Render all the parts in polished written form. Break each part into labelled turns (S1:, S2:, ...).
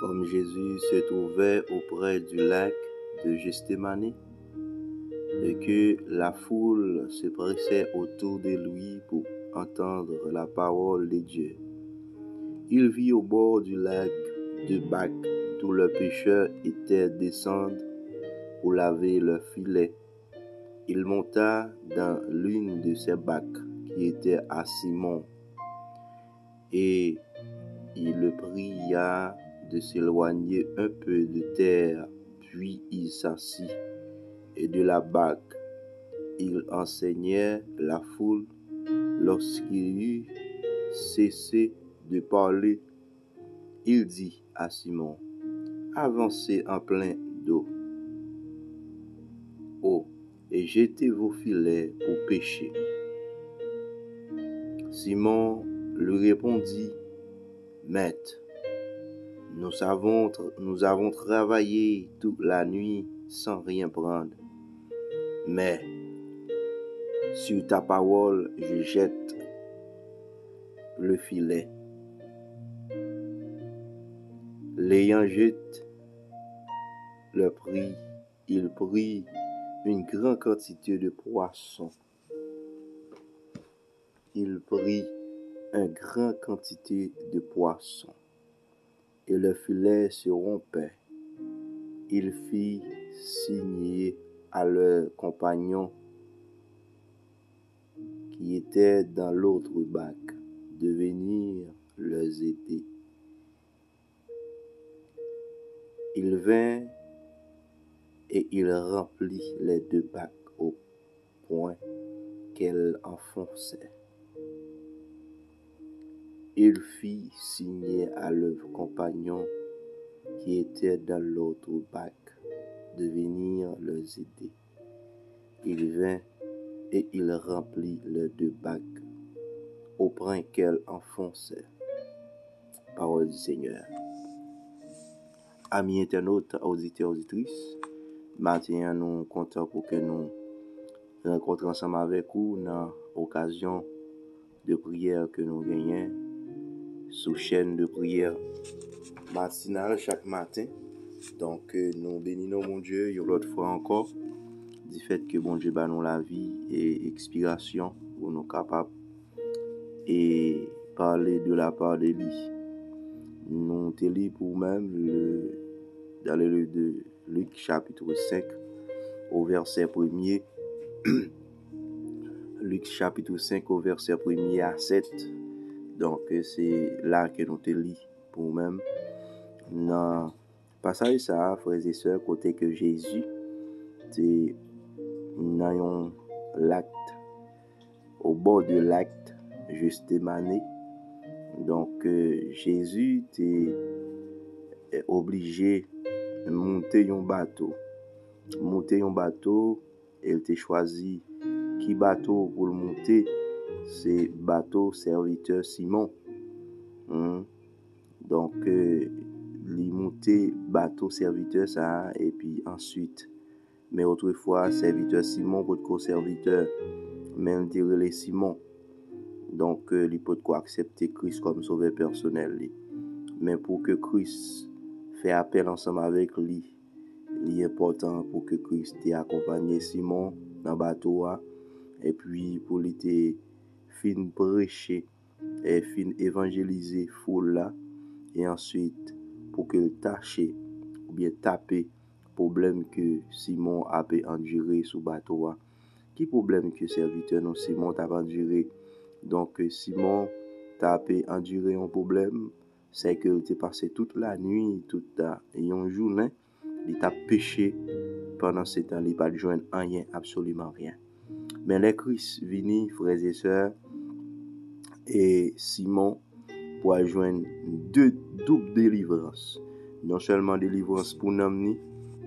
S1: Comme Jésus se trouvait auprès du lac de Gethsémani et que la foule se pressait autour de lui pour entendre la parole de Dieu, il vit au bord du lac deux bacs d'où les pêcheurs étaient descendus pour laver leurs filets. Il monta dans l'une de ces bacs qui était à Simon et il le pria de s'éloigner un peu de terre, puis il s'assit et de la bac il enseignait la foule. Lorsqu'il eut cessé de parler, il dit à Simon: avancez en plein d'eau et jetez vos filets pour pêcher. Simon lui répondit: Maître, nous avons travaillé toute la nuit sans rien prendre, mais sur ta parole, je jette le filet. L'ayant jeté, il prit une grande quantité de poissons. Et le filet se rompait. Il fit signer à leurs compagnons qui étaient dans l'autre bac de venir les aider. Il vint et il remplit les deux bacs au point qu'elle enfonçait. Il fit signer à leurs compagnons qui étaient dans l'autre bac de venir les aider. Il vint et il remplit les deux bacs au point qu'elle enfonçait. Parole du Seigneur. Amis internautes, auditeurs, auditrices, maintenant nous comptons pour que nous rencontrions ensemble avec vous dans l'occasion de prière que nous gagnons sous chaîne de prière matinale chaque matin. Donc nous bénissons mon Dieu une autre fois encore du fait que bon Dieu bat nous la vie et expiration pour nous capables et parler de la part de lui. Nous te lis pour même dans le livre de Luc chapitre 5 au verset 1er. Luc chapitre 5 au verset 1er à 7. Donc c'est là que nous te lis pour même. Dans passage ça, frères et sœurs, côté que Jésus était dans l'acte, au bord de l'acte Gethsémani. Donc Jésus était obligé de monter un bateau. Il était choisi qui bateau pour le monter, c'est bateau serviteur Simon. Donc il montait bateau serviteur ça et puis ensuite mais autrefois serviteur Simon pour co-serviteur même dire les Simon. Donc il peut accepter Christ comme sauveur personnel. Mais pour que Christ fait appel ensemble avec lui, il est important pour que Christ ait accompagné Simon dans le bateau et puis pour lui fin prêcher et fin évangéliser foule là et ensuite pour qu'il tâche ou bien taper problème que Simon a pu endurer sous bateau. Qui problème que serviteur non Simon t'a enduré? Donc Simon t'a pu endurer un problème, c'est que il passé toute la nuit, toute une journée, il t'a péché pendant ce temps, il pas de joindre rien, absolument rien. Mais les Christ vini, frères et sœurs, et Simon pour joindre deux doubles délivrances. Non seulement délivrance pour nous,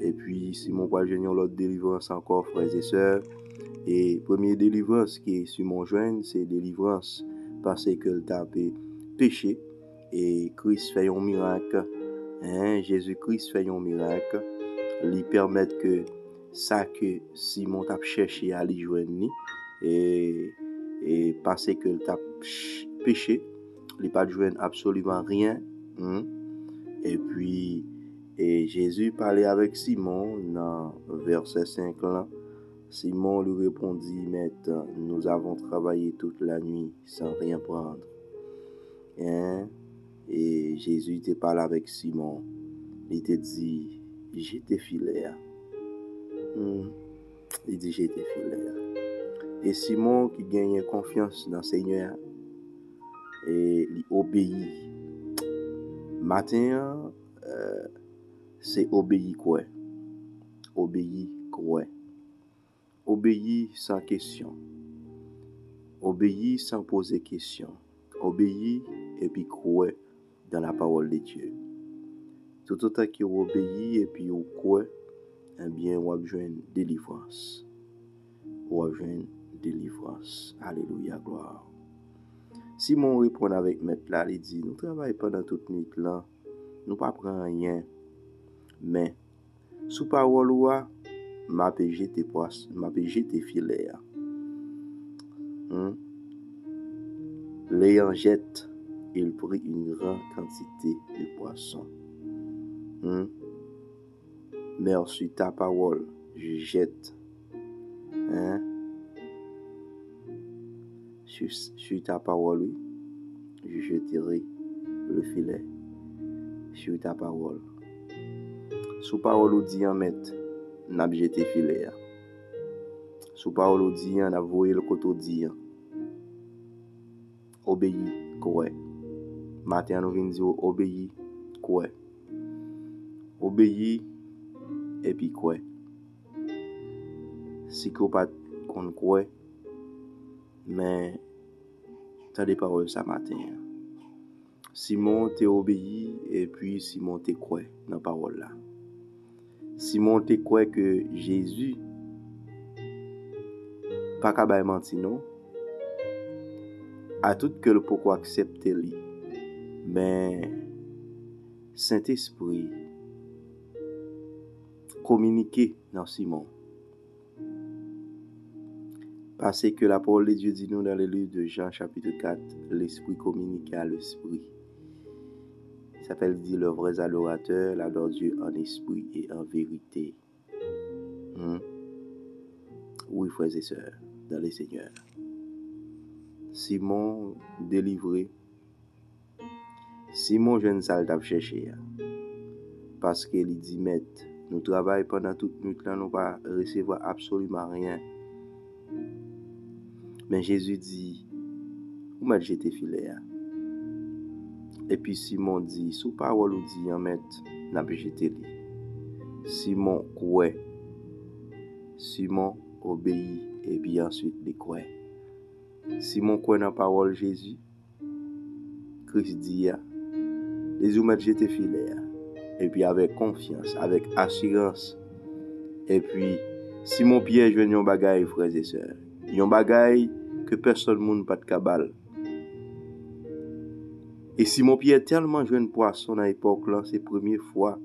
S1: et puis Simon pour joindre l'autre délivrance encore, frères et sœurs. Et première délivrance qui Simon joint, c'est délivrance parce que t'a péché et Christ fait un miracle. Jésus-Christ fait un miracle, lui permet que ça que Simon t'a cherché à lui joindre et parce que t'a péché, il pas joindre absolument rien. Et puis, et Jésus parlait avec Simon dans verset 5 là. Simon lui répondit, Maître, nous avons travaillé toute la nuit sans rien prendre. Hein? Et Jésus te parle avec Simon. Il te dit, j'ai tes filets. Il dit, j'ai tes filets. Et Simon qui gagne confiance dans le Seigneur, et il obéit. Matin, c'est obéir quoi? Obéir quoi? Obéir sans question. Obéir sans poser question. Obéir et puis croire dans la parole de Dieu. Tout autant que vous obéissez et puis vous croyez, eh bien, vous avez une délivrance. Vous avez une délivrance. Alléluia, gloire. Simon répond avec maître là, il dit, nous travaillons pendant toute nuit là, nous pas prendre rien, mais sous parole ouah, m'a jeté poisson, m'a jeté filet. L'ayant jette, il prit une grande quantité de poissons. Mais ensuite ta parole, je jette. Sur ta parole, oui, je jetterai le filet. Sur ta parole. Sous parole ou dit en mettre, n'a pas jeté filet. Sous parole ou dit en a voué le côté dit. Obéis, quoi. Matin nous venons dire obéis, quoi. Obéis et puis quoi. Si qu'on pas qu'on quoi, mais t'as des paroles ça matin. Simon t'es obéi et puis Simon t'es quoi dans parole là. Simon t'es quoi que Jésus pas capable mentir non. À tout que le pourquoi accepter lui. Mais Saint-Esprit communiquer dans Simon. Parce que la parole de Dieu dit nous dans le livre de Jean chapitre 4, l'Esprit communique à l'Esprit. Il s'appelle dit le vrai adorateur, l'adore Dieu en esprit et en vérité. Oui, frères et sœurs, dans le Seigneur. Simon délivré. Simon jeune salle t'a cherché. Parce qu'il dit, maître, nous travaillons pendant toute nuit là, nous pas recevoir absolument rien. Mais Jésus dit, où m'a jeté filet. Et puis Simon dit, sous parole ou dit, en maître, n'a pas jeté lui. Simon croit. Simon obéit et puis ensuite il croit. Simon croit dans la parole Jésus. Christ dit, les hommes jeté filet. Et puis avec confiance, avec assurance. Et puis, Simon Pierre joue un bagaille, frères et sœurs. Un bagaille que personne ne pas de cabal. Et Simon Pierre tellement jeune poisson à l'époque là, c'est la première fois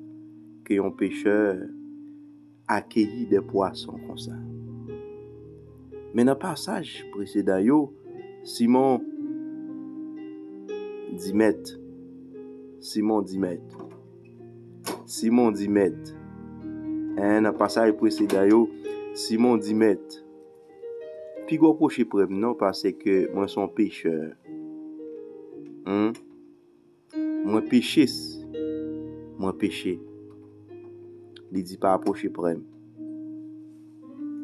S1: que un pêcheur accueilli des poissons comme ça. Mais dans le passage précédent, Simon dit maître. Simon dit maître. Simon dit maître. Dans le passage précédent, Simon dit maître. Puis go approcher près non parce que moi son pécheur. Moi péché. Moi péché. Il dit pas approcher près.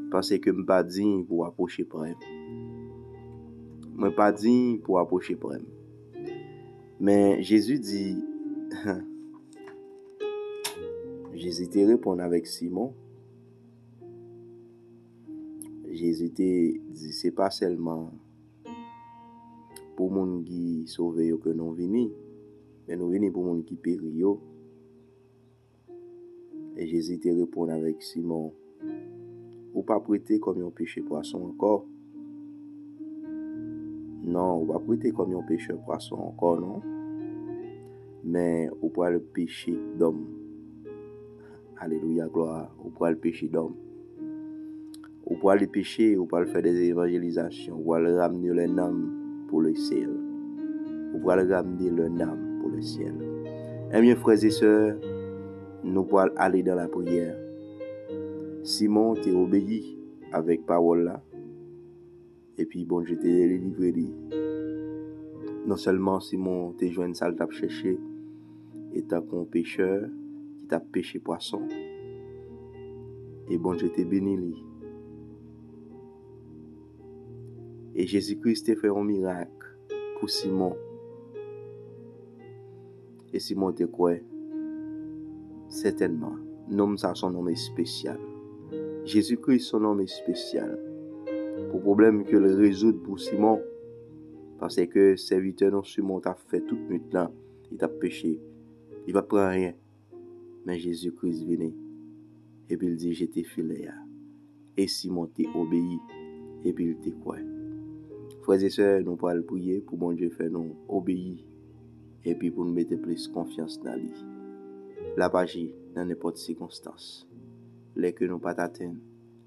S1: Parce que m'pas digne pour approcher près. Moi pas digne pour approcher près. Mais Jésus dit Jésus te répond avec Simon. Jésus te dit c'est pas seulement pour moun qui sauvé que nous venons, mais nous venons pour moun qui périt. Et Jésus te répond avec Simon, ou pas prêter comme un péché poisson encore? Non, ou pas prêter comme un péché poisson encore, non? Mais ou pas le péché d'homme. Alléluia, gloire. Ou pas le péché d'homme. Ou pas le péché, ou pas le faire des évangélisations, ou pas le ramener les âmes pour le ciel. Ou pas le ramener les âmes pour le ciel. Eh bien, frères et sœurs, nous pouvons aller dans la prière. Simon t'a obéi avec parole là. Et puis, bon, je t'ai délivré. Non seulement Simon t'a joint une salle t'a cherché, et t'as qu'un pécheur qui t'a pêché poisson. Et bon, je t'ai béni. Et Jésus-Christ t'a fait un miracle pour Simon. Et Simon te quoi? Certainement. Nom ça, son nom est spécial. Jésus-Christ, son nom est spécial. Pour problème que le résoudre pour Simon, parce que serviteur non Simon t'a fait toute nuit là, il t'a péché, il va prendre rien. Mais Jésus-Christ venu et puis il dit j'étais filé. Et Simon t'a obéi et puis il t'a quoi? Frères et sœurs, nous pouvons prier pour bon Dieu faire nous obéir et puis pour nous mettre plus confiance dans lui. La page dans n'importe circonstance. Les que nous pas atteindre,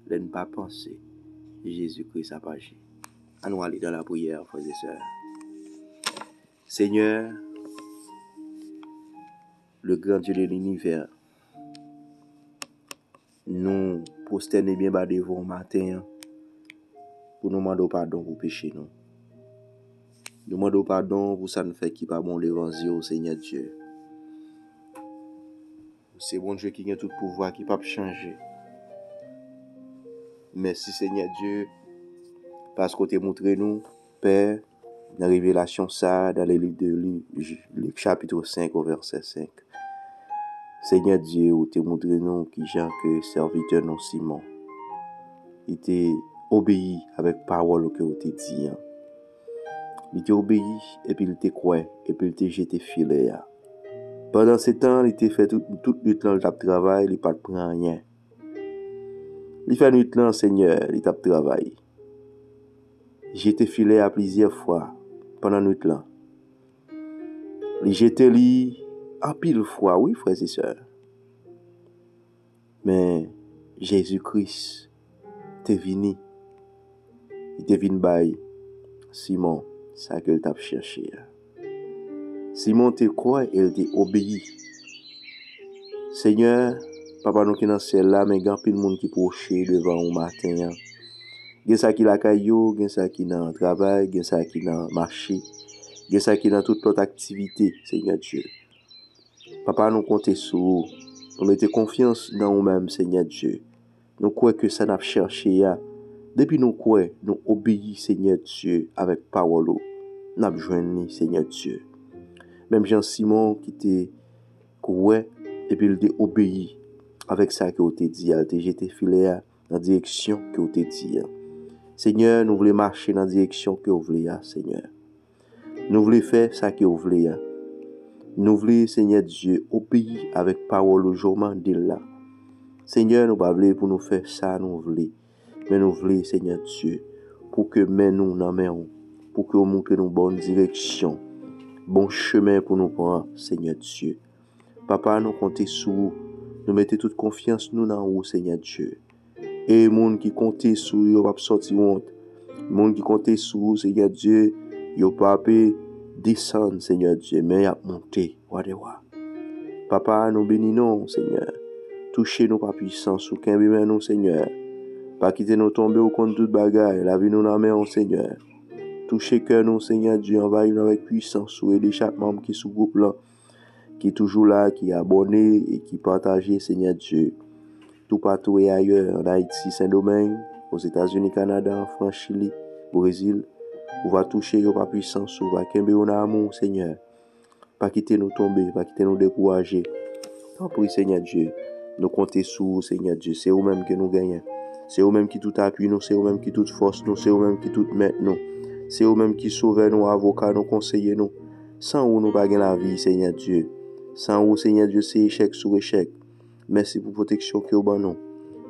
S1: les ne pas penser, Jésus-Christ a page. À nous aller dans la prière, frères et sœurs. Seigneur, le grand Dieu de l'univers, nous prosternons bien bas devant matin pour nous demander pardon pour pécher nous. Nous demandons pardon pour ça nous fait qui pas bon l'évangile au Seigneur Dieu. C'est bon Dieu qui a tout pouvoir, qui ne peut pas changer. Merci Seigneur Dieu, parce que tu as montré nous, Père, dans la révélation ça, dans le livre de Luc, chapitre 5, au verset 5. Seigneur Dieu, tu as montré nous qui Jean que serviteur non Simon. Il t'a obéi avec parole que tu as dit. Il t'a obéi et puis il t'a quoi, et puis il t'a jeté filet. Pendant ce temps, il t'a fait toute nuit dans le travail, il n'a pas pris rien. Il fait nuit là, Seigneur, il t'a travaillé. J'ai été filé à plusieurs fois pendant nuit là. J'ai été li en pile fois, oui, frères et sœurs. Mais Jésus-Christ t'est venu. Il t'est venu by Simon, ça que t'a cherché. Simon te quoi et il t'a obéi. Seigneur, papa nous qui dans ciel là, mais grand pile monde qui proche devant au matin. Gen ça qui la caillou, gen ça qui dans travail, gen ça qui dans marché, gen ça qui dans toute autre activité, Seigneur Dieu. Papa nous compter sur vous. Nous mettons confiance dans nous-mêmes, Seigneur Dieu. Nous croyons que ça n'a pas cherché. Depuis nous croyons, nous obéissons, Seigneur Dieu, avec parole. Nous avons joint, Seigneur Dieu. Même Jean-Simon qui était croyant, et puis il a obéi avec ça que vous avez dit. Il a jeté filet dans la direction que vous avez dit. Seigneur, nous voulons marcher dans la direction que vous voulez, Seigneur. Nous voulons faire ça que vous voulez. Nous voulons, Seigneur Dieu, obéir avec parole au jour de là. Seigneur, nous ne voulons pas pour nous faire ça, nous voulons. Mais nous voulons, Seigneur Dieu, pour que nous n'en mettions, pour que nous montrions une bonne direction, bon chemin pour nous prendre, Seigneur Dieu. Papa, nous comptons sur vous. Nous mettons toute confiance nous dans vous, Seigneur Dieu. Et les gens qui comptent sur vous, ils ne vont pas sortir honte. Les gens qui comptent sur vous, Seigneur Dieu, ils ne vont pas descendre, Seigneur Dieu, mais ils vont monter. Papa, nous bénissons, Seigneur. Touchez-nous par puissance, ou qu'un bébé nous, Seigneur. Pas quitter nous tomber au compte de toute bagaille. La vie nous la met en Seigneur. Touchez cœur nous, Seigneur Dieu, envahis-nous avec puissance, ou aider chaque membre qui est sous groupe là, qui est toujours là, qui est abonné et qui partage, Seigneur Dieu. Tout partout et ailleurs, en Haïti, Saint-Domingue, aux États-Unis, Canada, en France, Chili, Brésil, on va toucher par puissance, on va qu'aimer en amour, Seigneur. Pas quitter nous tomber, pas quitter nous décourager. Tant pis, Seigneur Dieu, nous comptons sur vous, Seigneur Dieu. C'est vous-même que nous gagnons. C'est vous-même qui tout appuie nous, c'est vous-même qui tout force nous, c'est vous-même qui tout met nous. C'est vous-même qui sauve nous, avocats, nous conseillers nous. Sans vous, nous pas la vie, Seigneur Dieu. Sans vous, Seigneur Dieu, c'est échec sur échec. Merci pour protection que vous avez.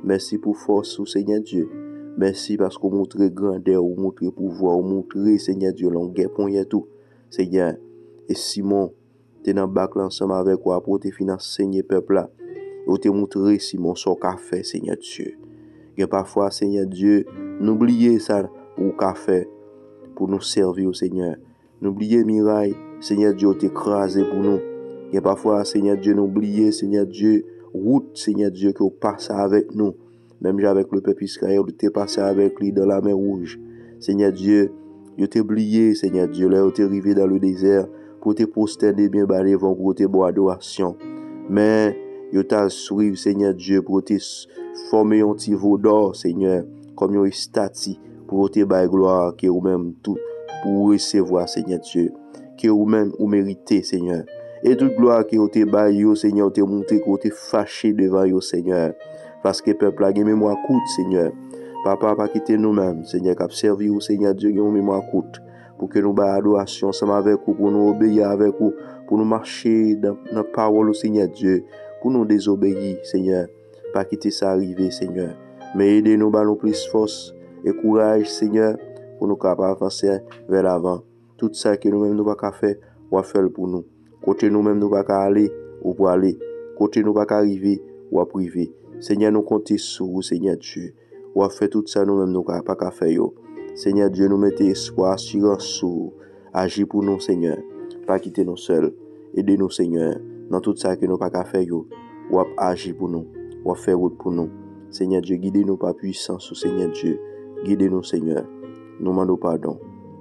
S1: Merci pour force, Seigneur Dieu. Merci parce que vous montrez grandeur, vous montrez pouvoir, vous montrez, Seigneur Dieu, longueur pour y tout. Seigneur, et Simon, tu es dans le bac ensemble avec vous pour te financer, Seigneur, peuple là. Vous te montré, Simon, ce qu'a fait, Seigneur Dieu. Et parfois, Seigneur Dieu, n'oubliez ça ou qu'a fait pour nous servir, Seigneur. N'oubliez, Miraille, Seigneur Dieu, t'écrasé pour nous. Et parfois, Seigneur Dieu, nous oublier, Seigneur Dieu, route, Seigneur Dieu, que vous passez avec nous. Même avec le peuple Israël, vous êtes passé avec lui dans la mer Rouge. Seigneur Dieu, vous êtes oublié, Seigneur Dieu, là, vous êtes arrivé dans le désert pour te prosterner bien bas devant pour te boire adoration. Mais, vous êtes suivi, Seigneur Dieu, pour te former un petit veau d'or, Seigneur, comme une statue, pour te bailler gloire, que vous-même tout, pour recevoir, Seigneur Dieu, que vous-même vous méritez, Seigneur. Et toute gloire que vous te baillé, Seigneur, vous te montré que vous te fâché devant vous, Seigneur. Parce que le peuple a une mémoire courte, Seigneur. Papa, pas quitter nous-mêmes, Seigneur, qui a servi au Seigneur Dieu, une mémoire courte. Pour que nous baillons adoration ensemble avec vous, pour nous obéir avec vous, pour nous marcher dans la parole au Seigneur Dieu, pour nous désobéir, Seigneur. Pas quitter ça arriver, Seigneur. Mais aidez-nous, nous plus force et courage, Seigneur, pour nous capables d'avancer vers l'avant. Tout ça que nous-mêmes nous pas faire, on va faire pour nous. Côté nous-mêmes nous pas aller, ou pour aller. Côté nous pas arriver, ou à priver. Seigneur, nous comptons sur vous, Seigneur Dieu. Ou à faire tout ça nous-mêmes nous pas faire. Seigneur Dieu, nous mettons espoir, assurance sur. Agis pour nous, Seigneur. Pas quitter nous seuls. Aidez-nous, Seigneur. Dans tout ça que nous pas faire. Ou à agir pour nous. Ou à faire route pour nous. Seigneur Dieu, guidez-nous par puissance, Seigneur Dieu. Guidez-nous, Seigneur. Nous demandons pardon.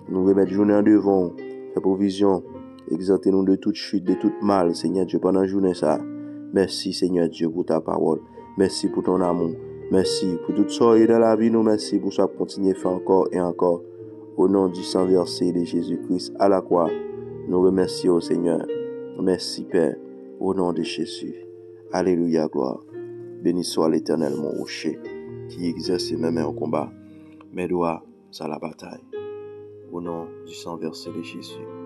S1: Nous remettons journée en devant. Fais provision. Exemptez-nous de toute chute, de tout mal, Seigneur Dieu, pendant la journée ça. Merci, Seigneur Dieu, pour ta parole. Merci pour ton amour. Merci pour tout ça et dans la vie. Nous merci pour ça. Continuer à faire encore et encore. Au nom du sang versé de Jésus-Christ à la croix, nous remercions, Seigneur. Merci, Père, au nom de Jésus. Alléluia, gloire. Béni soit l'Éternel, mon rocher, qui exerce mes mains au combat, mes doigts à la bataille. Au nom du sang versé de Jésus.